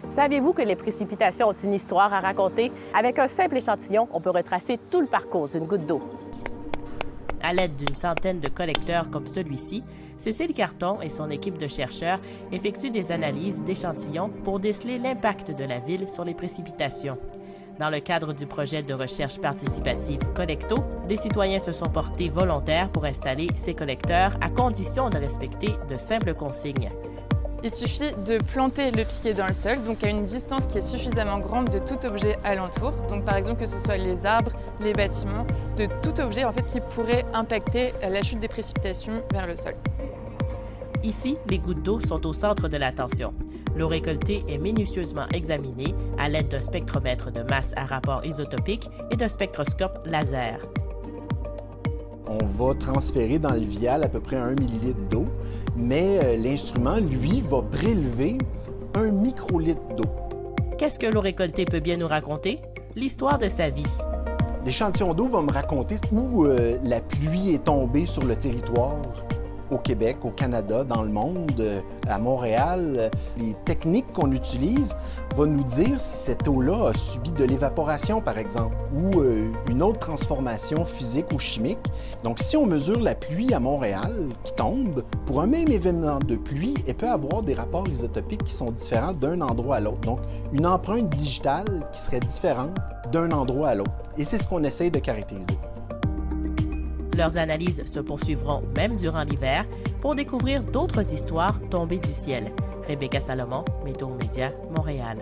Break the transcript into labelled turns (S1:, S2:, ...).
S1: Saviez-vous que les précipitations ont une histoire à raconter? Avec un simple échantillon, on peut retracer tout le parcours d'une goutte d'eau. À l'aide d'une centaine de collecteurs comme celui-ci, Cécile Carton et son équipe de chercheurs effectuent des analyses d'échantillons pour déceler l'impact de la ville sur les précipitations. Dans le cadre du projet de recherche participative Collecto, des citoyens se sont portés volontaires pour installer ces collecteurs à condition de respecter de simples consignes.
S2: Il suffit de planter le piquet dans le sol, donc à une distance qui est suffisamment grande de tout objet alentour. Donc par exemple que ce soit les arbres, les bâtiments, de tout objet en fait qui pourrait impacter la chute des précipitations vers le sol.
S1: Ici, les gouttes d'eau sont au centre de l'attention. L'eau récoltée est minutieusement examinée à l'aide d'un spectromètre de masse à rapport isotopique et d'un spectroscope laser.
S3: On va transférer dans le vial à peu près 1 millilitre d'eau, mais l'instrument, lui, va prélever 1 microlitre d'eau.
S1: Qu'est-ce que l'eau récoltée peut bien nous raconter? L'histoire de sa vie.
S3: L'échantillon d'eau va me raconter où la pluie est tombée sur le territoire, au Québec, au Canada, dans le monde, à Montréal. Les techniques qu'on utilise vont nous dire si cette eau-là a subi de l'évaporation, par exemple, ou une autre transformation physique ou chimique. Donc, si on mesure la pluie à Montréal qui tombe, pour un même événement de pluie, elle peut avoir des rapports isotopiques qui sont différents d'un endroit à l'autre. Donc, une empreinte digitale qui serait différente d'un endroit à l'autre. Et c'est ce qu'on essaye de caractériser.
S1: Leurs analyses se poursuivront même durant l'hiver pour découvrir d'autres histoires tombées du ciel. Rebecca Salomon, Météo Média, Montréal.